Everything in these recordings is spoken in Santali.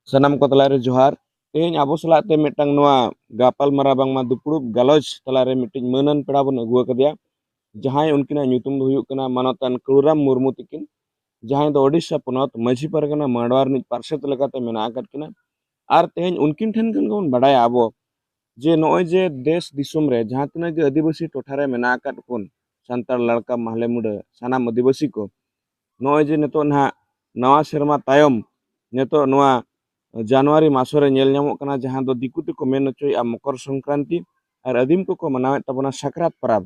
Sanam ko talare johar. Tehny abo salate mitang noa gapal marabang dupurub galoj talare miting menan pera bon agu akadiya. Jahai unkina nyutum do huyuk kana manotan Kaluram Murmu tikin. Jahai do Odisha ponot Majhi Pargana Madwar nit parshat lekate mena akad kina. Ar tehny unkin ठेन kan gon badaya abo je noy je देश दिसुम रे जहाँ tina ge adibasi tothare mena akad pun santar ladka mahle muda sanam adibasi ko noy je neto na nawa serma tayom neto noa Januari masore nyel nyamok kana jahan do diku teko men ochoi a Mokor Songkranti ar adim ko manawet tabona Sakrat parab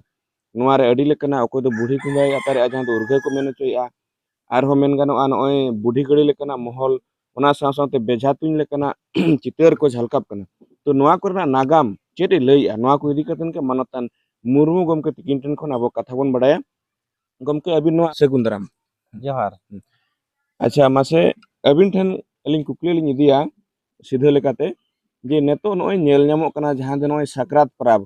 noa re adi lekana okoy do budi kumbai atare a jahan do urge ko men ochoi a ar ho men gano an oy budi gadi lekana mohol ona saw saw te beja tuny lekana चितर को झलकप kana to noa korna nagam chete lei a noa ko idi katen ke manotan murmu gomke tikin ten khon abo katha bon badaya gomke abin noa segundaram जोहार acha mase abin ten aling kukli ling idia sidhe lekate je neto noy nyel nyamok kana jahan de noy sakrat parab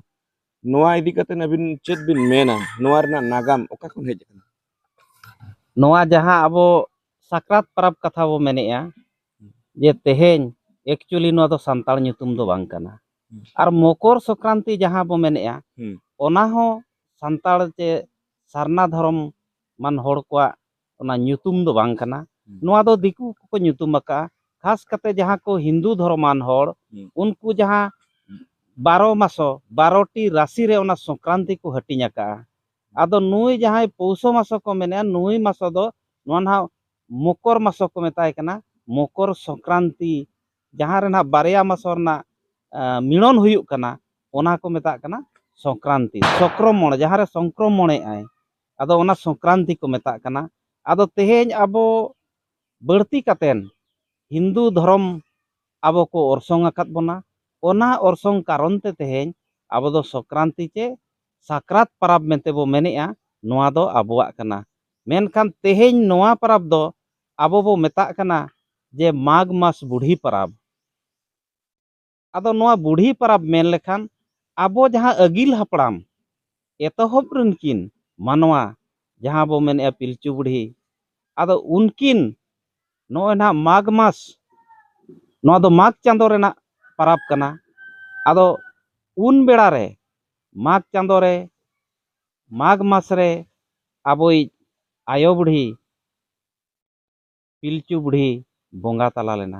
noa idi katen abin chet bin mena noa rena nagam oka khon hej kana नोआ जहाँ अब साक्रात परब कथा बो मेनेया जे तेहेन एक्चुअली नोआ दो संताल ᱧᱩᱛᱩᱢ दो बांग कना और मकर संक्रांति जहाँ बो मेनेया ओना हो संताल चे सारना धर्म मान होड़ कोआ ओना ᱧᱩᱛᱩᱢ दो बांग कना नोआ दो दिकू को ᱧᱩᱛᱩम अका खास कते जहाँ को हिंदू धर्मान होड़ उनको जहाँ 12 मासो 12टी राशि रे ओना संक्रांति को हटिंग अका आदो नुई जहाँ पौषो मासो को मेने नुई मासो दो नोना मकर मासो को मेताय कना मकर संक्रांति जहाँ रेना बारिया मासो रना मिलन हुयुक कना ओना को मेता कना संक्रांति संक्रमण जहाँ रे संक्रमण आय आदो ओना संक्रांति को मेता कना आदो तेहेन अबो बढ़ती कतेन हिंदू धर्म अबो को ओरसोंग अकत बना ओना ओरसोंग कारण ते तेहेन अबो दो संक्रांति चे साक्रात परब मेंते बो मेनेया नोआ दो आबोआक कना मेनखान तेहेन नोआ परब दो आबो बो मेता कना जे माघ मास बुढ़ी परब आदो नोआ बुढ़ी परब मेन लेखान आबो जहाँ अगिल हपड़ाम एतहब रनकिन मानवा जहाँ बो मेने पिलचू बुढ़ी आदो उनकिन नोए ना माघ मास नोआ दो माघ चांदो रेना परब कना आदो उन बेड़ा रे माघ चांदो रे माघ मास रे आबोई आयो बुढ़ी पिलचू बुढ़ी बोंगा तला लेना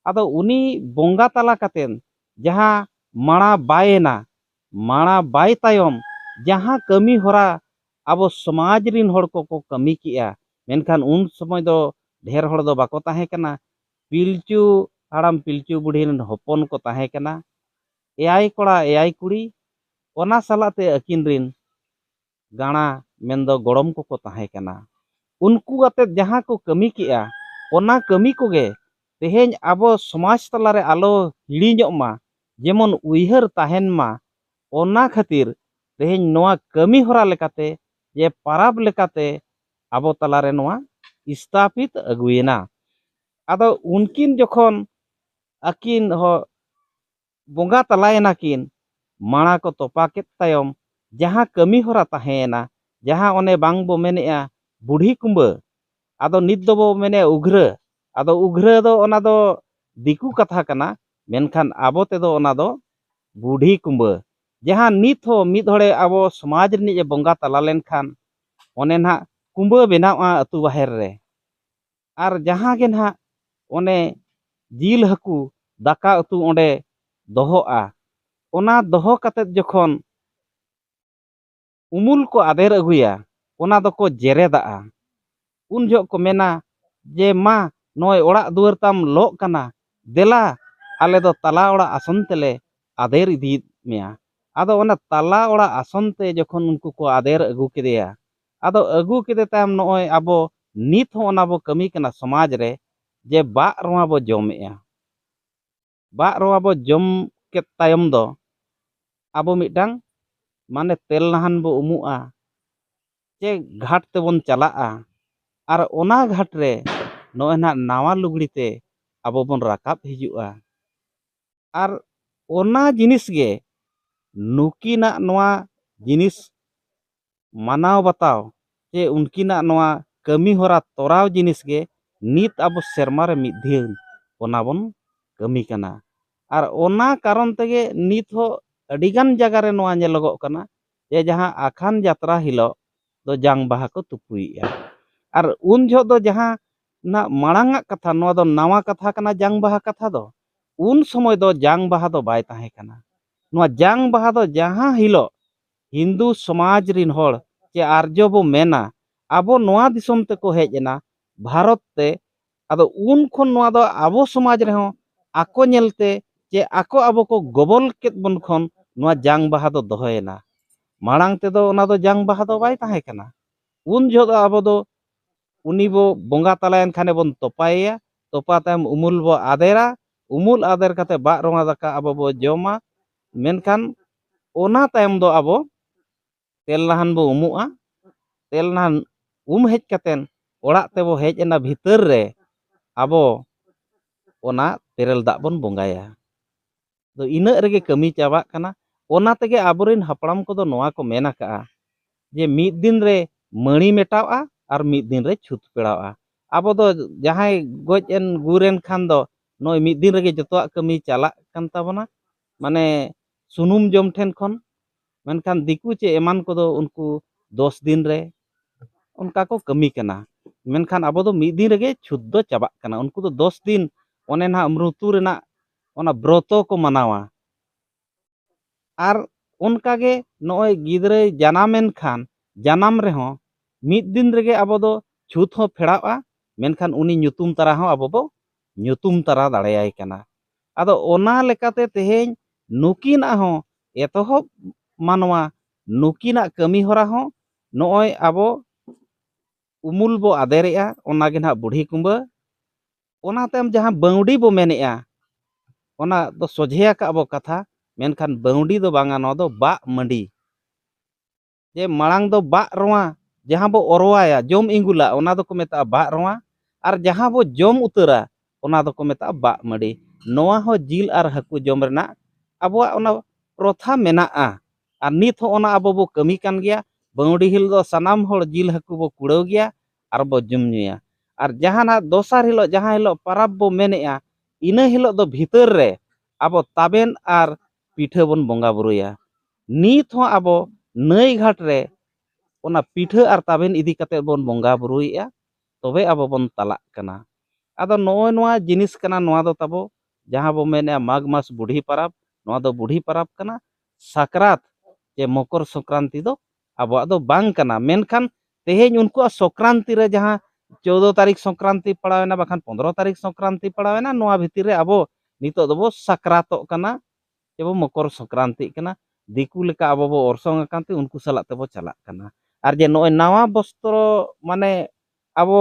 आदो उनी बोंगा तला कतेन जहाँ माणा बायना माणा बाय तायम जहाँ कमी होरा अब समाज रिन होड़ को कमी किया मेनखान उन समय दो ढेर होड़ दो बाको ताहे कना पिलचू हाड़ाम पिलचू बुढ़ी रिन होपन को ताहे कना एआई कोड़ा एआई कुड़ी ओना सालाते अकिन रिन गाणा मेंदो गोड़म को ताहे कना उनको आते जहाँ को कमी किया ओना कमी कोगे तेहेन आबो समाज तलारे आलो हिड़िñोग मा जेमन उइहर ताहेन मा ओना खातिर तेहेन नोआ कमी होरा लेकाते जे परब लेकाते आबो तलारे नोआ स्थापित अगुयेना आदो उनकिन जखन अकिन हो बोंगा तलायना किन माणा को तोपाकेत तायम जहाँ कमी होरा ताहेना जहाँ ओने बांग बो मेनेया बुढ़ी कुंबा आदो नित दो बो मेने उघ्र आदो उघ्र दो ओना दो दिकू कथा कना मेनखान आबो ते दो ओना दो बुढ़ी कुंबा जहाँ नित हो मिद होड़े आबो समाज रिनिज बोंगा तला लेनखान ओने ना कुंबा बेनावा अतु बाहेर रे आर जहाँ गे ना ओने जिल हकू दाका अतु ओंडे दोहोआ ओना दोहो कते जखन उमुल को आदेर अगुया ओना दको जेरेदा उन जो को मेना जे मा नोय ओड़ा दुआर ताम लोग कना देला आले दो तला ओड़ा आसन तेले आदेर इदी मेया आदो ओना तला ओड़ा आसन ते जखन उनको को आदेर अगु केदेया आदो अगु केदे ताम नोय आबो नित हो ओना बो कमी कना समाज रे जे बा रोवा बो जमेया बा रोवा बो जम के तायम दो आबो मिटांग माने तेल नहान बो उमुआ जे घाट तेबन चलाआ आर ओना घाट रे नोय ना नावा लुगड़ीते आबो बन राकाब हिजुआ आर ओना जिनिस गे नुकिना नोआ जिनिस मानाव बताओ जे उनकिना नोआ कमी होरा तोराव जिनिस गे नित अब सेरमा रे मिद दिन ᱚᱱᱟ ᱵᱚᱱ ᱠᱟᱹᱢᱤ ᱠᱟᱱᱟ ᱟᱨ ᱚᱱᱟ ᱠᱟᱨᱚᱱ ᱛᱮᱜᱮ ᱱᱤᱛ ᱦᱚᱸ ᱟᱹᱰᱤᱜᱟᱱ ᱡᱟᱭᱜᱟ ᱨᱮ ᱱᱚᱣᱟ ᱧᱮᱞᱚᱜᱚᱜ ᱠᱟᱱᱟ ᱡᱮ ᱡᱟᱦᱟᱸ ᱟᱠᱷᱟᱱ ᱡᱟᱛᱨᱟ ᱦᱤᱞᱳᱜ ᱫᱚ ᱡᱟᱝ ᱵᱟᱦᱟ ᱠᱚ ᱛᱩᱯᱩᱭᱮᱜᱼᱟ ᱟᱨ ᱩᱱ ᱡᱚᱦᱚᱜ ᱫᱚ ᱡᱟᱦᱟᱸ ᱢᱟᱲᱟᱝ ᱟᱜ ᱠᱟᱛᱷᱟ ᱱᱚᱣᱟ ᱫᱚ ᱱᱟᱣᱟ ᱠᱟᱛᱷᱟ ᱠᱟᱱᱟ ᱡᱟᱝ ᱵᱟᱦᱟ ᱠᱟᱛᱷᱟ ᱫᱚ ᱩᱱ ᱥᱚᱢᱚᱭ ᱫᱚ ᱡᱟᱝ ᱵᱟᱦᱟ ᱫᱚ ᱵᱟᱭ ᱛᱟᱦᱮᱸ ᱠᱟᱱᱟ ᱱᱚᱣᱟ ᱡᱟᱝ ᱵᱟᱦᱟ ᱫᱚ ᱡᱟᱦᱟᱸ ᱦᱤᱞᱳᱜ हिंदू समाज रिन हॉड़ चे आर्य बो मेना आबो नोआ दिसोम ते को हेज एना भारत ते आदो उन खन नोआ दो आबो समाज रे हों आको नेलते चे आको आबो को गबल केत बन खन नोआ जांग बहा दो दोहयना मांग ते दो ओना दो जांग बहा दो बाय ताहे कना उन जो आबो दो उनी बो बोंगा तलायन खाने बन तोपाया तोपा तायम उमुल बो आदेरा उमुल आदेर कते बा रोंगा दाका आबो बो जोमा मेनखान ओना तायम दो आबो तेल नहान बो उमुआ तेल नहान हेज कतेन ओड़ा तेबो हेज एना भीतर रे आबो ओना तेरल दाग बन बोंगाया तो इना रेगे कमी चाबा कना ओना तेगे आबोरिन हपड़ाम को दो नोआ को मेना का जे मिद दिन रे मणि मेटावा और मिद दिन रे छुत पेड़ावा आबो दो जहां गोज एन गुरेन खान दो नोय मिद दिन रेगे जतोआ कमी चाला कान ताबोना माने सुनुम जम ठेन खन मेनखान दिकू चे एमान को दो उनको 10 दिन रे उनका को कमी कना मेनखान आबो दो मिद दिन रेगे छुत दो चाबा कना उनको दो 10 दिन ओने ना मृत्यु रेना ओना ब्रतो को मनावा आर उनका गे नोय गिदरे जनामेन खान जनाम रे हो मिद दिन रेगे आबो दो छुत हो फेड़ावा मेनखान उनी ᱧᱩᱛᱩᱢ तारा हो आबो बो ᱧᱩᱛᱩᱢ तारा दाड़ेयाय कना आदो ओना लेकाते तेहेñ नुकिना हो एतोहब मानवा नुकिना कमी होरा हो नोय आबो उमुल बो आदेरेया ओना गे ना बुढ़ी कुंबा ओना तायम जहां बौडी बो मेनेया ओना दो सोझेया का आबो कथा मेनखान बौडी दो बांगा नो दो बा मंडी जे मांग दो बा रोआ जहां बो ओरवाया जोम इंगुला ओना दो को मेता बा रोआ और जहां बो जोम उतरा ओना दो को मेता बा मंडी नोआ हो जिल और हकु जोम रेना आबो ओना प्रथा मेनाआ और नित हो ओना आबो बो कमी कान गया बौडी हिल दो सनाम होड़ जिल हकु बो कुड़ाव गया और बो जुम नुया और जहाना दोसार हिलो जहां हिलो परब बो मेनेया इना हिलो दो भीतर रे आबो ताबेन और पीठा बन बोंगा बुरुया नित हो आबो नई घाट रे ओना पीठा और ताबेन इदी कते बन बोंगा बुरुया तबे आबो बन तलाक कना आदो नोय नोआ जिनिस कना नोआ दो ताबो जहां बो मेने माघ मास बुढ़ी परब नोआ दो बुढ़ी परब कना साकरात जे मकर संक्रांति दो आबो दो बांग कना मेनखान तेहेñ उनको संक्रांति रे जहां 14 तारीख संक्रांति पड़ावेना बखान 15 तारीख संक्रांति पड़ावेना नोआ भीतर रे आबो नितो दो बो साकरातो कना एबो मकर संक्रांति कना दिकू लेका आबो बो ओरसोंग कांते उनको सलात तेबो चलाक कना और जे नोय नावा वस्त्र माने आबो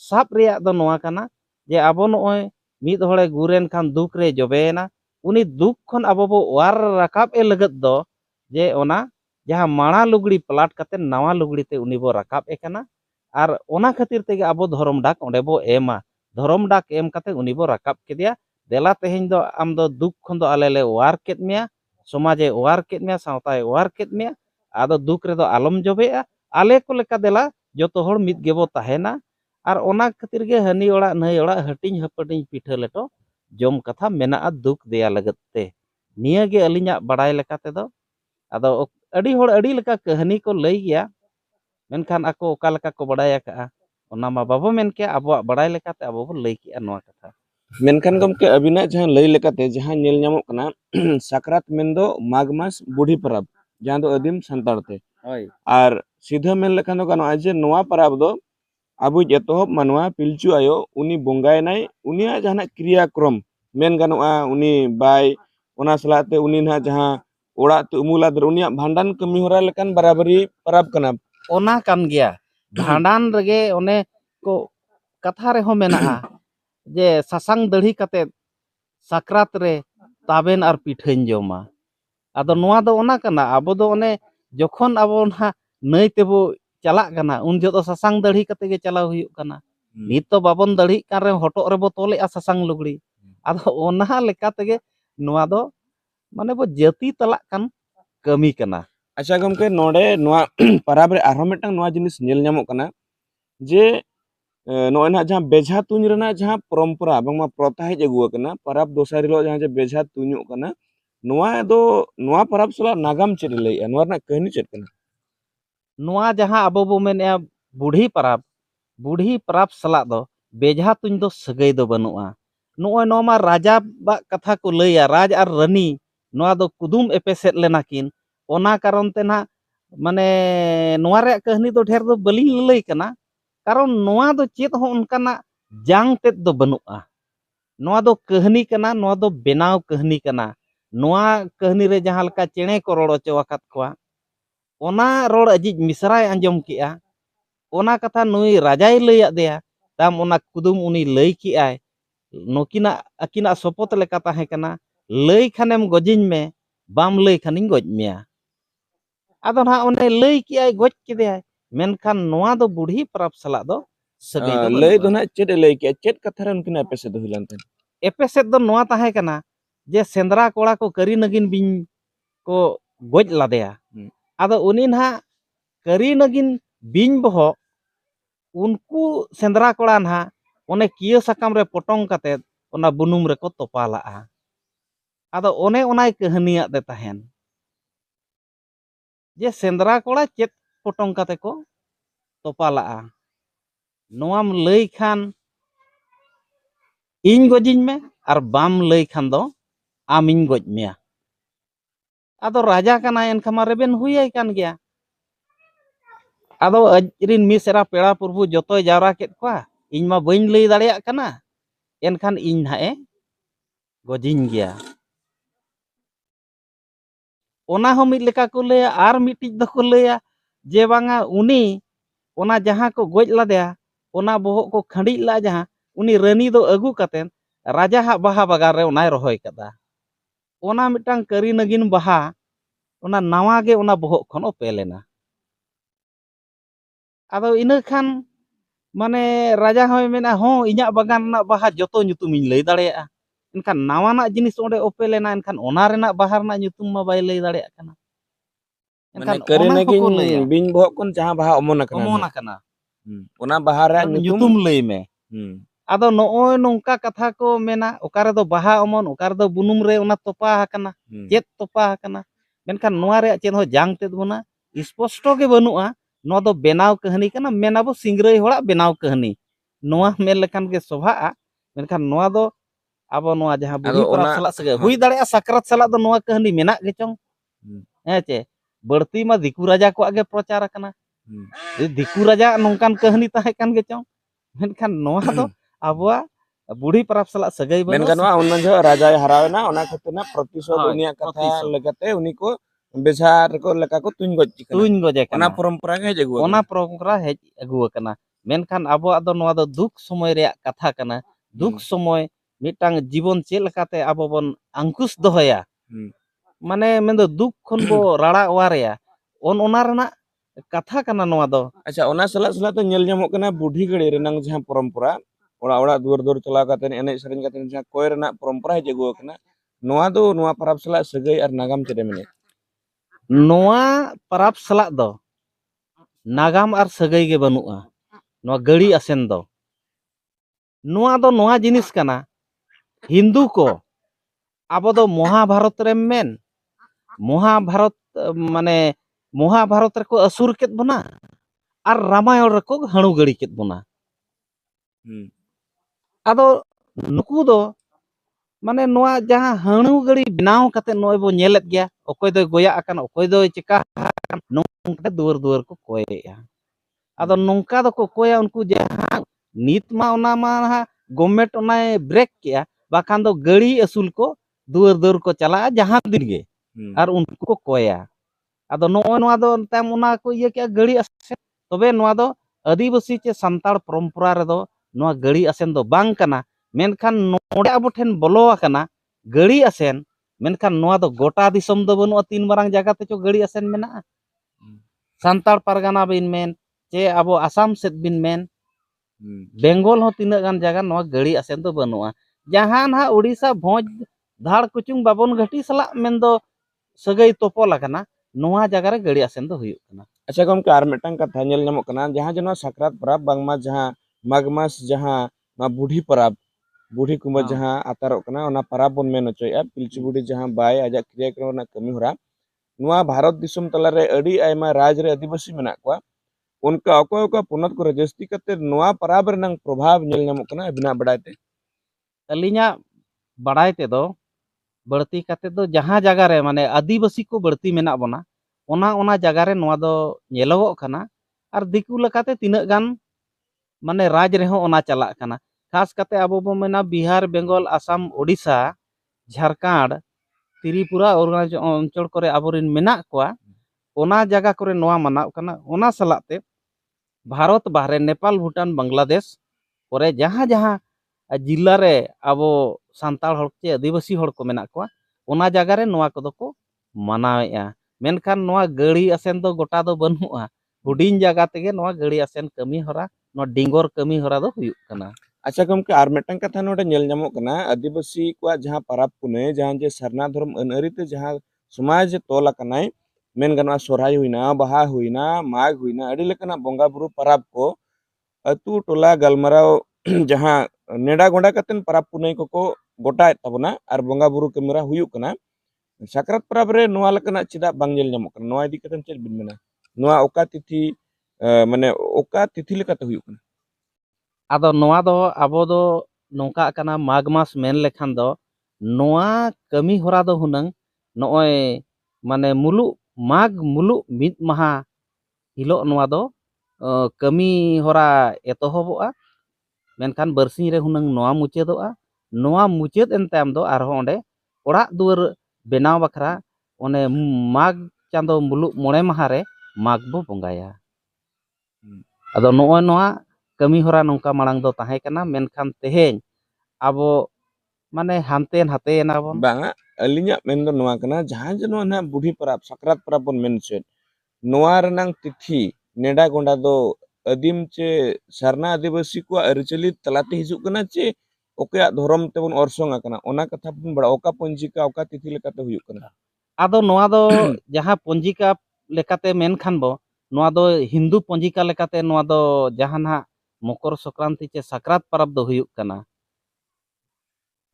साप रिया दो नोआ कना जे आबो नोय मिद होड़े गुरेन खान दुख रे जबेना उनी दुख खन आबो बो वार राकाब ए लगत दो जे ओना जहां माणा लुगड़ी प्लाट कते नावा लुगड़ी ते उनी बो राकाब ए कना और ओना खातिर तेगे आबो धर्म डाक ओंडे बो एमा धर्म डाक एम कते उनी बो राकाब केदिया देला तेहेñ दो आम दो दुख खन दो आले ले वार केत मिया समाजे वार केत मिया सावताय वार केत मिया आदो दुख रे दो आलम जबेआ आले को लेका देला जतो होड़ मिद गेबो ताहेना और ओना खातिर गे हनी ओड़ा नई ओड़ा हटिंग हपटिंग पीठा लेटो जम कथा मेना दुख देया लगते निया गे अलिnya बड़ाय लेका ते दो आदो अड़ी होड़ अड़ी लेका कहानी को लई गया मेनखान आको ओका लेका को बड़ाया का ओना मा बाबो मेन के आबो बड़ाय लेका ते आबो बो लई किया नोआ कथा मेनखान गमके अबिना जहां लई लेकाते जहां नेल ᱧᱟᱢᱚᱜ कना साकरात मेन दो माघ मास बुढ़ी परब जहां दो आदिम संताड़ ते होय और सीधा मेन लेखान दो गानो जे नोआ परब दो आबो एतोहब मानवा पिलचु आयो उनी बोंगायनाय उनिया जहां क्रियाक्रम मेन गानोआ उनी बाय ओना सलाते उनी ना जहां ओड़ा ते उमुला दर उनिया भांडन कमी होरा लेकान बराबरी परब कना ओना कान गया भांडान रगे ओने को कथा रे हो मेना जे सासांग दड़ी कते साकरात रे ताबेन और पीठेन जोमा आदो नोआ दो ओना कना आबो दो ओने जखन आबो ना नई तेबो चला कना उन जो दो सासांग दड़ी कते गे चला हुयुक कना नित तो बाबन दड़ी कान रे हटो रे बो तोले आ सासांग लुगड़ी आदो ओना लेका तेगे नोआ दो माने बो जाति तला कान कमी कना अच्छा गमके नोडे नोआ परब रे आरो मिटंग नोआ जिनिस नेल ᱧᱟᱢᱚᱜ कना जे नॉय ना जहाँ बेझा तुंज रना जहाँ परंपरा बांगमा प्रथा हेज अगुआ कना परब दोसार हिलो जहाँ जे बेझा तुंजो कना नोआ दो नोआ परब सला नागाम चेद लैया नोआ रना कहनी चेद कना नोआ जहाँ अबो बो मेने बुढ़ी परब सला दो बेझा तुंज दो सगई दो बनुआ नोय नोमा राजा बा कथा को लैया राज आर रानी नोआ दो कुदुम एपेसेट लेना किन ओना कारण ते ना माने नोआ रे कहनी दो ढेर दो बलिंग लई कना कारण नोआ दो चेत हो उनकाना जांग तेत दो बनुआ नोआ दो कहनी कना नोआ दो बेनाव कहनी कना नोआ कहनी रे जहाँ लका चेणे को रोड़ ओचो आकात कोआ ओना रोड़ अजिज मिसराय अंजम किया ओना कथा नुई राजाय लैया देया ताम ओना कुदुम उनी लई की आय नोकिना अकिना सपोत लेका ताहे कना लई खानेम गजिन में बाम लई खानिन गज मेया आदो ना ओने लई की आय गज केदे मेनखान नोआ दो बुढ़ी परब सला दो सगई दो लय बनुआ दो ना चेद लय के चेद कथा रे उनकिन एपेसे दो हिलान तन एपेसेट दो नोआ ताहे कना जे सेंद्रा कोड़ा को करी नगिन बिन को गज लादेया आदो उनी ना करी नगिन बिन बहो उनको सेंद्रा कोड़ा ना ओने किया सकाम रे पोटोंग कते ओना बुनुम रे को तोपाला आदो ओने ओनाय कहनिया दे ताहेन जे सेंद्रा कोड़ा चेत पोटोंग कते को तोपाला नोआम लई खान इन गजिन में और बाम लई खान दो आमिन गज मेया आदो राजा कना एनखामा रेबेन हुई कान गया आदो अजरिन मिसरा पेड़ा प्रभु जतोय जावरा केत कोआ इन मा बइन लई दाड़ेया कना एनखान इन हाए गजिन गया ओना हो मिट लेका को लैया आर मिटिज दो को लैया जे बांगा उनी ओना जहाँ को गज लादेया ओना बोहो को खंडी ला जहाँ उनी रानी दो अगु कतेन राजा हा बाहा बागान रे ओनाय रहोय कदा ओना मिटांग करी नगिन बाहा ओना नावा गे ओना बोहो खन ओपे लेना आदो इना खान माने राजा होय मेना हो इᱧᱟᱜ बागान ना बाहा जतो nyutum ᱤᱧ लई दाड़ेया एनखान नावाना जिनिस ओंडे ओपे लेना एनखान ओना रेना बाहा रेना nyutum मा बाय लई दाड़ेया कना माने एनखान करे ओना नगिन को लैया बिन बहक कोन जहाँ बाहा अमन कना ओमोना कना ओना बाहा रे nyutum लई मे हम्म आदो नोय नोंका कथा को मेना ओकारे दो बाहा अमन ओकारे दो बुनुम रे ओना तोपा हकना चेत तोपा हकना मेनखान नोआ रे चेत हो जांग तेद बोना स्पष्टो के बनुआ नो दो बेनाव कहानी कना मेनाबो सिंगरई होड़ा बेनाव कहानी नोआ मेल लेखान के शोभा मेनखान नोआ दो आबो नोआ जहां बुढ़ी आदो परब ओना सला सगे हुई दाड़े साकरात सला दो नोआ कहानी मेना गे चोंग हे चे बड़ती मा दिकु राजा को आगे प्रचार कना दिकु राजा नोंकान कहानी ताहे कान गे चोंग मेनखान नोआ दो आबोआ बुढ़ी परब सला सगई बनो मेनखान वा उन जो राजा हरावेना ओना खतना प्रतिशोध उनिया कथा प्रतिशोध। लगते उनी को बेजार को लेका को तुन गज कना तुइन गजे ओना कना परंपरा के जगु ओना परंपरा हेज अगुआ कना मेनखान आबोआ दो नोआ दो दुख समय रे कथा कना दुख समय मिटांग जीवन चेल लकाते आबो बन अंकुश दोहया माने मेंदो दुख खन बो राड़ा वारेया ओना रेना कथा कना नोआ दो अच्छा ओना सला सला तो नेल जामो कना बुढ़ी गड़ी रेनांग जहां परंपरा ओड़ा ओड़ा दुर दुर चला काते एने सरिन काते जहां कोय रेना परंपरा हे जगु कना नोआ दो नोआ परब सला सगई और नागाम चेदे मेने नोआ परब सला दो नागाम और सगई गे बनुआ नोआ गड़ी असेन दो नोआ जिनिस कना हिंदू को आबो दो महाभारत रे मेन महाभारत माने महाभारत रे को असुर केत बना और रामायण रे को हणु गड़ी केत बना आदो नुकु दो माने नोआ जहां हणु गड़ी बनाव कते नोय बो नेलेत गया ओकोय दो गोया अकन ओकोय दो चिका नोंका दुवर दुवर को कोयया आदो नोंका दो को कोया उनको जहां नीत मा ओना मा गवर्नमेंट ओनाय ब्रेक किया बाखान दो गड़ी असूल को दुवर दुवर को चला जहां दिन गे और उनको को कोया आदो नोय नोआ दो ताम ओना को ये क्या गड़ी असेन तबे नोआ दो आदिवासी चे संताड़ परंपरा रे दो नोआ गड़ी असेन दो बांग कना मेनखान नोडे आबो ठेन बोलो आकना गड़ी असेन मेनखान नोआ दो गोटा दिसम दो बनुआ तीन मारंग जगह ते चो गड़ी असेन मेना संताड़ परगना बिन मेन चे आबो आसाम सेद बिन मेन बेंगल हो तीना गान जगह नोआ गड़ी असेन दो बनुआ जहां ना उड़ीसा भोज धाड़ कुचुंग बाबन घाटी सला मेन दो सगई तोपल आकना नोआ जगह रे गड़ी असेन दो हुयुक कना अच्छा गमके आर मिटंग कथा नेल नामो कना जहां जनो साकरात परब बांगमा जहां ᱢᱟᱜᱽ ᱢᱟᱥ ᱡᱟᱦᱟᱸ ᱱᱚᱣᱟ ᱵᱩᱰᱷᱤ ᱯᱟᱨᱟᱵᱽ ᱵᱩᱰᱷᱤ ᱠᱩᱢᱵᱟᱹ ᱦᱚᱸ ᱡᱟᱦᱟᱸ ᱟᱛᱟᱨᱚᱜ ᱠᱟᱱᱟ ᱚᱱᱟ ᱯᱟᱨᱟᱵᱽ ᱵᱚᱱ ᱢᱮᱱ ᱦᱚᱪᱚᱭᱮᱫᱼᱟ ᱯᱤᱞᱪᱩ ᱵᱩᱰᱷᱤ ᱡᱟᱦᱟᱸ ᱵᱟᱭ ᱟᱡᱟᱜ ᱠᱨᱤᱭᱟᱠᱨᱚᱢ ᱨᱮᱱᱟᱜ ᱠᱟᱹᱢᱤ ᱦᱚᱨᱟ ᱱᱚᱣᱟ ᱵᱷᱟᱨᱚᱛ ᱫᱤᱥᱚᱢ ᱛᱟᱞᱟᱨᱮ ᱟᱹᱰᱤ ᱟᱭᱢᱟ ᱨᱟᱡᱽ ᱨᱮ ᱟᱹᱫᱤᱵᱟᱹᱥᱤ ᱢᱮᱱᱟᱜ ᱠᱚᱣᱟ ᱚᱱᱠᱟ ᱚᱠᱚᱭ ᱚᱠᱟ ᱯᱚᱱᱚᱛ ᱠᱚᱨᱮ ᱡᱟᱹᱥᱛᱤ ᱠᱟᱛᱮ ᱱᱚᱣᱟ ᱯᱟᱨᱟᱵᱽ ᱨᱮᱱᱟᱜ ᱯᱨᱚᱵᱷᱟᱵᱽ ᱧᱮᱞ ᱧᱟᱢᱚᱜ ᱠᱟᱱᱟ ᱟᱵᱤᱱᱟᱜ ᱵᱟᱰᱟᱭ ᱛᱮ? ᱟᱹᱞᱤᱧᱟᱜ ᱵᱟᱲᱟᱭ ᱛᱮᱫᱚ ᱵᱟᱹᱲᱛᱤ ᱠᱟᱛᱮ ᱫᱚ ᱡᱟᱦᱟᱸ ᱡᱟᱭᱜᱟ ᱨᱮ ᱢᱟᱱᱮ ᱟᱹᱫᱤᱵᱟᱹᱥᱤ ᱠᱚ ᱵᱟᱹᱲᱛᱤ ᱢᱮᱱᱟᱜ ᱵᱚᱱᱟ ᱚᱱᱟ ᱡᱟᱭᱜᱟ ᱨᱮ ᱱᱚᱣᱟ ᱫᱚ ᱧᱮᱞᱚᱜᱚᱜ ᱠᱟᱱᱟ ᱟᱨ ᱫᱤᱠᱩ ᱞᱮᱠᱟᱛᱮ ᱛᱤᱱᱟᱹᱜ ᱜᱟᱱ ᱢᱟᱱᱮ ᱨᱟᱡᱽ ᱨᱮᱦᱚᱸ ᱚᱱᱟ ᱪᱟᱞᱟᱜ ᱠᱟᱱᱟ ᱠᱷᱟᱥ ᱠᱟᱛᱮ ᱟᱵᱚ ᱵᱚ ᱢᱮᱱᱟ ᱵᱤᱦᱟᱨ ᱵᱮᱝᱜᱚᱞ ᱟᱥᱟᱢ ᱳᱰᱤᱥᱟ ঝাড়খᱚᱸᱰ ত্রিপুরা অরুণাচল অঞ্চল করে আবরিন মেনাᱜ ᱠᱚᱣᱟ ᱚᱱᱟ ᱡᱟᱭᱜᱟ ᱠᱚᱨᱮ ᱱᱚᱣᱟ ᱢᱟᱱᱟᱣ ᱠᱟᱱᱟ ᱚᱱᱟ ᱥᱟᱞᱟᱜ ᱛᱮ ᱵᱷᱟᱨᱚᱛ ᱵᱟᱦᱨᱮ ᱱᱮᱯᱟᱞ ᱵᱷᱩᱴᱟᱱ ᱵᱟᱝᱞᱟᱫᱮশ ᱠᱚᱨᱮ ᱡᱟᱦᱟᱸ ᱡᱤᱞᱟ ᱨᱮ ᱟᱵᱚ ᱥᱟᱱᱛᱟᱲ ᱦᱚᱲ ᱪᱮ ᱟᱹᱫᱤᱵᱟᱹᱥᱤ ᱦᱚᱲ ᱠᱚ ᱢᱮᱱᱟᱜ ᱠᱚᱣᱟ ᱚᱱᱟ ᱡᱟᱭᱜᱟ ᱨᱮ ᱱᱚᱣᱟ ᱠᱚᱫᱚ ᱠᱚ ᱢᱟᱱᱟᱣᱮᱫᱼᱟ ᱢᱮᱱᱠᱷᱟᱱ ᱱᱚᱣᱟ ᱜᱟᱹᱲᱤ ᱟᱥᱮᱱ ᱫᱚ ᱜᱚᱴᱟ ᱫᱚ ᱵᱟᱹᱱᱩᱜᱼᱟ ᱦᱩᱰᱤᱧ ᱡᱟᱭᱜᱟ ᱛᱮᱜᱮ ᱱᱚᱣᱟ ᱜᱟᱹᱲᱤ ᱟᱥᱮᱱ ᱠᱟᱹᱢᱤ ᱦᱚᱨᱟ ᱱᱚᱣᱟ ᱰᱤᱝᱜᱚᱨ ᱠᱟᱹᱢᱤ ᱦᱚᱨᱟ ᱫᱚ ᱦᱩᱭᱩᱜ ᱠᱟᱱᱟ ᱟᱪᱪᱷᱟ ᱜᱚᱢᱠᱮ ᱟᱨ ᱢᱤᱫᱴᱟᱝ ᱠᱟᱛᱷᱟ ᱱᱚᱰᱮ ᱧᱮᱞ ᱧᱟᱢᱚᱜ ᱠᱟᱱᱟ ᱟᱹᱫᱤᱵᱟᱹᱥᱤ ᱠᱚᱣᱟᱜ ᱡᱟᱦᱟᱸ ᱯᱟᱨᱟᱵᱽ ᱯᱩᱱᱟᱹᱭ ᱡᱟᱦᱟᱸ ᱡᱮ ᱥᱟᱨᱱᱟ ᱫᱷᱚᱨᱚᱢ ᱟᱹᱱ ᱟᱹᱨᱤᱛᱮ ᱡᱟᱦᱟᱸ ᱥᱚᱢᱟᱡᱽ ᱛᱚᱞ ᱟᱠᱟᱱᱟᱭ ᱢᱮᱱ ᱜᱟᱱᱚᱜᱼᱟ ᱥᱚᱨᱦᱟᱭ ᱦᱩᱭᱱᱟ ᱵᱟᱦᱟ ᱦᱩᱭᱱᱟ ᱢᱟᱜᱽ ᱦᱩᱭᱱᱟ ᱟᱹᱰᱤ ᱞᱮᱠᱟᱱᱟᱜ ᱵᱚᱸᱜᱟ ᱵᱩᱨᱩ ᱯᱟᱨᱟᱵᱽ ko ᱟᱹᱛᱩ ᱴᱚᱞᱟ galmarao ᱡᱟᱦᱟᱸ ᱱᱮᱰᱟ ᱜᱚᱸᱰᱟ ᱠᱟᱛᱮᱱ ᱯᱟᱨᱟᱵᱽ ᱯᱩᱱᱟᱹᱭ ᱠᱚᱠᱚ ᱜᱚᱴᱟᱭᱮᱫ ᱛᱟᱵᱚᱱᱟ ᱟᱨ ᱵᱚᱸᱜᱟ ᱵᱩᱨᱩ ᱠᱟᱹᱢᱤᱦᱚᱨᱟ ᱦᱩᱭᱩᱜ ᱠᱟᱱᱟ ᱥᱟᱠᱨᱟᱛ ᱯᱟᱨᱟᱵᱽ ᱨᱮ ᱱᱚᱣᱟ ᱞᱮᱠᱟᱱᱟᱜ ᱪᱮᱫᱟᱜ ᱵᱟᱝ ᱧᱮᱞ ᱧᱟᱢᱚᱜ ᱠᱟᱱᱟ ᱱᱚᱣᱟ ᱤᱫᱤ ᱠᱟᱛᱮ ᱪᱮᱫ ᱵᱤᱱ ᱢᱮᱱᱟ ᱱᱚᱣᱟ ᱚᱠᱟ ᱛᱤᱛᱷᱤ ᱢᱟᱱᱮ ᱚᱠᱟ ᱛᱤᱛᱷᱤ ᱞᱮᱠᱟᱛᱮ ᱦᱩᱭᱩᱜ ᱠᱟᱱᱟ? ᱟᱫᱚ ᱱᱚᱣᱟ ᱫᱚ ᱟᱵᱚ ᱫᱚ ᱱᱚᱝᱠᱟᱜ ᱠᱟᱱᱟ ᱢᱟᱜᱽ ᱢᱟᱥ ᱢᱮᱱ ᱞᱮᱠᱷᱟᱱ ᱫᱚ ᱱᱚᱣᱟ ᱠᱟᱹᱢᱤ ᱦᱚᱨᱟ ᱫᱚ ᱦᱩᱱᱟᱹᱝ ᱱᱚᱜᱼᱚᱭ ᱢᱟᱱᱮ ᱢᱩᱞᱩᱜ ᱢᱟᱜᱽ ᱢᱩᱞᱩᱜ ᱢᱤᱫ ᱢᱟᱦᱟ ᱦᱤᱞᱳᱜ ᱱᱚᱣᱟ ᱫᱚ ᱠᱟᱹᱢᱤ ᱦᱚᱨᱟ ᱮᱛᱚᱦᱚᱵᱚᱜᱼᱟ ᱢᱮᱱᱠᱷᱟन ᱵᱟᱨᱥᱤᱧ ᱨᱮ ᱦᱩᱱᱟᱹᱝ ᱱᱚᱣᱟ ᱢᱩᱪᱟᱹᱫᱚᱜᱼᱟ ᱱᱚᱣᱟ ᱢᱩᱪᱟᱹᱫ ᱮᱱ ᱛᱟᱭᱚᱢ ᱫᱚ ᱟᱨᱦᱚᱸ ᱚᱸᱰᱮ ᱚᱲᱟᱜ ᱫᱩᱣᱟᱹᱨ ᱵᱮᱱᱟᱣ ᱵᱟᱠᱷᱨᱟ ᱚᱱᱮ ᱢᱟᱜᱽ ᱪᱟᱸᱫᱳ ᱢᱩᱞᱩᱜ 5 ᱢᱟᱦᱟ ᱨᱮ ᱢᱟᱜᱽ ᱵᱚ ᱵᱚᱸᱜᱟᱭᱟ ᱟᱫᱚ ᱱᱚᱜᱼᱚᱭ ᱱᱚᱣᱟ ᱠᱟᱹᱢᱤ ᱦᱚᱨᱟ ᱱᱚᱝᱠᱟ ᱢᱟᱲᱟᱝ ᱫᱚ ᱛᱟᱦᱮᱸ ᱠᱟᱱᱟ ᱢᱮᱱᱠᱷᱟन ᱛᱮᱦᱮᱧ ᱟᱵᱚ ᱢᱟᱱᱮ ᱦᱟᱱᱛᱮ ᱱᱟᱛᱮᱭᱮᱱᱟ ᱵᱚᱱ ᱵᱟᱝᱟ ᱟᱹᱞᱤᱧᱟᱜ ᱢᱮᱱ ᱫᱚ ᱱᱚᱣᱟ ᱠᱟᱱᱟ ᱡᱟᱦᱟᱸ ᱡᱮ ᱱᱚᱣᱟ ᱱᱟᱦᱟᱜ ᱵᱩᱰᱷᱤ ᱯᱟᱨᱟᱵᱽ ᱥᱟᱠᱨᱟᱛ ᱯᱟᱨᱟᱵᱽ ᱵᱚᱱ ᱢᱮᱱ ᱦᱚᱪᱚᱭᱮᱫ ᱱᱚᱣᱟ ᱨᱮᱱᱟᱝ ᱛᱤᱛᱷᱤ ᱱᱮᱰᱟ ᱜᱚᱸᱰᱟ ᱫᱚ ᱟᱹᱫᱤᱢ ᱪᱮ ᱥᱟᱨᱱᱟ ᱟᱹᱫᱤᱵᱟᱹᱥᱤ ᱠᱚᱣᱟᱜ ᱟᱹᱨᱤᱪᱟᱹᱞᱤ ᱛᱟᱞᱟᱛᱮ ᱦᱤᱡᱩᱜ ᱠᱟᱱᱟ ᱪᱮ ᱚᱠᱚᱭᱟᱜ ᱫᱷᱚᱨᱚᱢ ᱛᱮᱵᱚᱱ ᱚᱨᱥᱚᱝ ᱟᱠᱟᱱᱟ ᱚᱱᱟ ᱠᱟᱛᱷᱟ ᱵᱚᱱ ᱵᱟᱲᱟᱭᱟ ᱚᱠᱟ ᱯᱚᱧᱡᱤᱠᱟ ᱚᱠᱟ ᱛᱤᱛᱷᱤ ᱞᱮᱠᱟᱛᱮ ᱦᱩᱭᱩᱜ ᱠᱟᱱᱟ? ᱟᱫᱚ ᱱᱚᱣᱟ ᱫᱚ ᱡᱟᱦᱟᱸ ᱯᱚᱧᱡᱤᱠᱟ ᱞᱮᱠᱟᱛᱮ ᱢᱮᱱᱠᱷᱟᱱ ᱵᱚ ᱱᱚᱣᱟ ᱫᱚ ᱦᱤᱱᱫᱩ ᱯᱚᱧᱡᱤᱠᱟ ᱞᱮᱠᱟᱛᱮ ᱱᱚᱣᱟ ᱫᱚ ᱡᱟᱦᱟᱱᱟᱜ ᱢᱚᱠᱚᱨ ᱥᱚᱝᱠᱨᱟᱱᱛᱤ ᱪᱮ ᱥᱟᱠᱨᱟᱛ ᱯᱟᱨᱟᱵᱽ ᱫᱚ ᱦᱩᱭᱩᱜ ᱠᱟᱱᱟ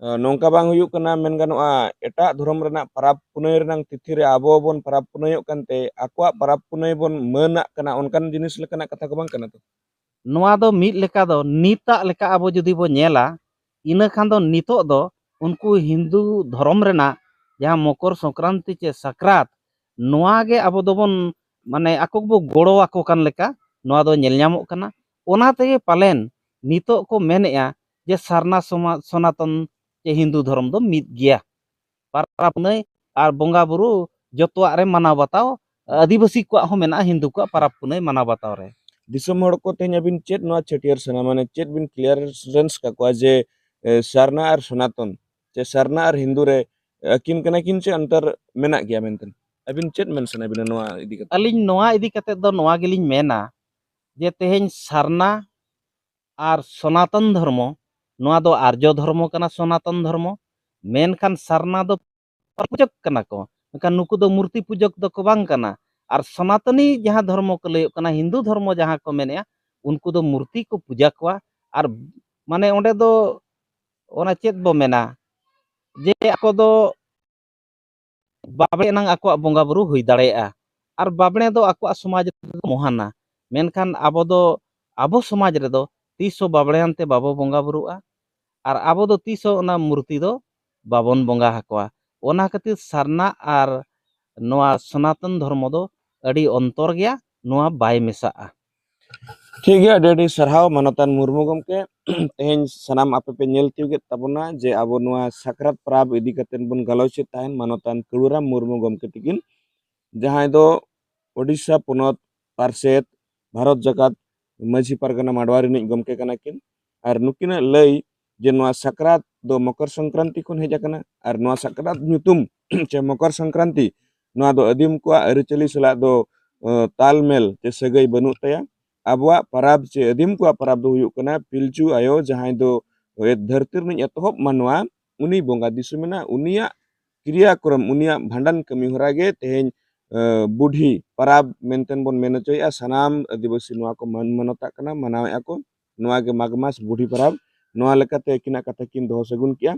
ᱱᱚᱝᱠᱟ ᱵᱟᱝ ᱦᱩᱭᱩᱜ ᱠᱟᱱᱟ ᱢᱮᱱ ᱜᱟᱱᱚᱜᱼᱟ ᱮᱴᱟᱜ ᱫᱷᱚᱨᱚᱢ ᱨᱮᱱᱟᱜ ᱯᱟᱨᱟᱵᱽ ᱯᱩᱱᱟᱹᱭ ᱨᱮᱱᱟᱜ ᱛᱤᱛᱷᱤ ᱨᱮ ᱟᱵᱚ ᱵᱚᱱ ᱯᱟᱨᱟᱵᱽ ᱯᱩᱱᱟᱹᱭᱚᱜ ᱠᱟᱱᱛᱮ ᱟᱠᱚᱣᱟᱜ ᱯᱟᱨᱟᱵᱽ ᱯᱩᱱᱟᱹᱭ ᱵᱚᱱ ᱢᱟᱹᱱᱟᱜ ᱠᱟᱱᱟ ᱚᱱᱠᱟᱱ ᱡᱤᱱᱤᱥ ᱞᱮᱠᱟᱱᱟᱜ ᱠᱟᱛᱷᱟ ᱠᱚ ᱵᱟᱝ ᱠᱟᱱᱟ ᱛᱚ? ᱱᱚᱣᱟ ᱫᱚ ᱢᱤᱫ ᱞᱮᱠᱟ ᱫᱚ ᱱᱤᱛᱟᱜ ᱞᱮᱠᱟ ᱟᱵᱚ ᱡᱩᱫᱤ ᱵᱚ ᱧᱮᱞᱟ ᱤᱱᱟᱹ ᱠᱷᱟᱱ ᱫᱚ ᱱᱤᱛᱚᱜ ᱫᱚ ᱩᱱᱠᱩ ᱦᱤᱱᱫᱩ ᱫᱷᱚᱨᱚᱢ ᱨᱮᱱᱟᱜ ᱡᱟᱦᱟᱸ ᱢᱚᱠᱚᱨ ᱥᱚᱝᱠᱨᱟᱱᱛᱤ ᱪᱮ ᱥᱟᱠᱨᱟᱛ ᱱᱚᱣᱟ ᱜᱮ ᱟᱵᱚ ᱫᱚᱵᱚᱱ ᱢᱟᱱᱮ ᱟᱠᱚ ᱵᱚ ᱜᱚᱲᱚ ᱟᱠᱚ ᱠᱟᱱ ᱞᱮᱠᱟ ᱱᱚᱣᱟ ᱫᱚ ᱧᱮᱞ ᱧᱟᱢᱚᱜ ᱠᱟᱱᱟ ᱚᱱᱟ ᱛᱮᱜᱮ ᱯᱟᱞᱮᱱ ᱱᱤᱛᱚᱜ ᱠᱚ ᱢᱮᱱᱮᱜᱼᱟ ᱡᱮ ᱥᱟᱨᱱᱟ ᱥᱚᱱᱟᱛᱚᱱ ᱪᱮ ᱦᱤᱱᱫᱩ ᱫᱷᱚᱨᱚᱢ ᱫᱚ ᱢᱤᱫ ᱜᱮᱭᱟ ᱯᱟᱨᱟᱵᱽ ᱯᱩᱱᱟᱹᱭ ᱟᱨ ᱵᱚᱸᱜᱟ ᱵᱩᱨᱩ ᱡᱚᱛᱚᱣᱟᱜ ᱨᱮ ᱢᱟᱱᱟᱣ ᱵᱟᱛᱟᱣ ᱟᱹᱫᱤᱵᱟᱹᱥᱤ ᱠᱚᱣᱟᱜ ᱦᱚᱸ ᱢᱮᱱᱟᱜᱼᱟ ᱦᱤᱱᱫᱩ ᱠᱚᱣᱟᱜ ᱯᱟᱨᱟᱵᱽ ᱯᱩᱱᱟᱹᱭ ᱢᱟᱱᱟᱣ ᱵᱟᱛᱟᱣ ᱨᱮ ᱫᱤᱥᱚᱢ ᱦᱚᱲ ko ᱛᱮᱦᱮᱧ ᱟᱹᱵᱤᱱ ᱪᱮᱫ ᱱᱚᱣᱟ ᱪᱷᱟᱹᱴᱭᱟᱹᱨ ᱥᱟᱱᱟ ᱢᱟᱱᱮ ᱪᱮᱫ ᱵᱤᱱ ᱠᱞᱤᱭᱟᱨᱮᱱᱥ ᱠᱟᱠᱚᱣᱟ ᱡᱮ ᱥᱟᱨᱱᱟ ᱟᱨ ᱥᱚᱱᱟᱛᱚᱱ ᱪᱮ ᱥᱟᱨᱱᱟ ᱟᱨ ᱦᱤᱱᱫᱩ ᱨᱮ ᱟᱹᱠᱤᱱ ᱠᱟᱱᱟ ᱠᱤᱱ ᱪᱮ ᱚᱱᱛᱚᱨ ᱢᱮᱱᱟᱜ ᱜᱮᱭᱟ ᱢᱮᱱᱛᱮ ᱟᱹᱵᱤᱱ ᱪᱮᱫ ᱢᱮᱱ ᱥᱟᱱᱟᱭᱮᱫ ᱵᱤᱱᱟ ᱱᱚᱣᱟ ᱤᱫᱤ ᱠᱟᱛᱮ? ᱟᱹᱞᱤᱧ ᱱᱚᱣᱟ ᱤᱫᱤ ᱠᱟᱛᱮᱫ ᱫᱚ ᱱᱚᱣᱟ ᱜᱮᱞᱤᱧ ᱢᱮᱱᱟ ᱡᱮ ᱛᱮᱦᱮᱧ ᱥᱟᱨᱱᱟ ᱟᱨ ᱥᱚᱱᱟᱛᱚᱱ ᱫᱷᱚᱨᱢᱚ ᱱᱚᱣᱟ ᱫᱚ ᱟᱨᱡᱚ ᱫᱷᱚᱨᱢᱚ ᱠᱟᱱᱟ ᱥᱚᱱᱟᱛᱚᱱ ᱫᱷᱚᱨᱢᱚ ᱢᱮᱱᱠᱷᱟᱱ ᱥᱟᱨᱱᱟ ᱫᱚ ᱯᱩᱡᱟᱹᱜ ᱠᱟᱱᱟ ᱠᱚ ᱢᱮᱱᱠᱷᱟन ᱱᱩᱠᱩ ᱫᱚ ᱢᱩᱨᱛᱤ ᱯᱩᱡᱟᱹᱜ ᱫᱚᱠᱚ ᱵᱟᱝ ᱠᱟᱱᱟ ᱟᱨ ᱥᱚᱱᱟᱛᱚᱱᱤ ᱡᱟᱦᱟᱸ ᱫᱷᱚᱨᱢᱚ ᱠᱚ ᱞᱟᱹᱭᱚᱜ ᱠᱟᱱᱟ ᱦᱤᱱᱫᱩ ᱫᱷᱚᱨᱢᱚ ᱡᱟᱦᱟᱸ ᱠᱚ ᱢᱮᱱᱮᱜᱼᱟ उनको दो मूर्ति को पूजा कोआ और माने ओंडे दो ओना चेत बो मेना जे आको दो बाबड़े नंग आको बोंगा बुरु हुई दाड़ेया और बाबड़े दो आको समाज मोहाना मेनखान आबो दो आबो समाज रे दो तीसो बाबड़े अंते बाबो बोंगा बुरुआ और आबो दो तीसो ओना मूर्ति दो बाबन बोंगा हाकोआ ओना खातिर सारना और नोआ सनातन धर्म दो अड़ी अंतर गया नोआ बाय मेसाआ ठीक है अडी अडी सरहाव मानतान मुर्मू गमके तेहेन सनाम आपे पे नेल तिउगे ताबोना जे आबो नोआ साकरात प्राब इदी कतेन बन गालोचे ताहेन मानतान कलुराम मुर्मू गमके तिकिन जहां दो ओडिशा पोनत पारसेत भारत जगत माझी पारगना माडवारी नि गमके कना किन और नुकिना लई जे नोआ साकरात दो मकर संक्रांति खन हेज कना और नोआ साकरात ᱧᱩᱛᱩᱢ चे मकर संक्रांति नोआ दो अदीम को अरिचली सला दो तालमेल चे सगई बनु तया आबुआ पाराब चे अदीम को पाराब दो हुयुक कना पिलचू आयो जहां दो धरती नि एतहब मानवा उनी बोंगा दिसुमेना उनिया क्रियाक्रम उनिया भांडन कमी होरागे तेहेन बुढ़ी पाराब मेंटेन बन मेनचोया सनाम आदिवासी नोआ को मन मनता कना मनावे को नोआ के माघ मास बुढ़ी परब नोआ लेकाते किना कथा किन दोहो सगुन किया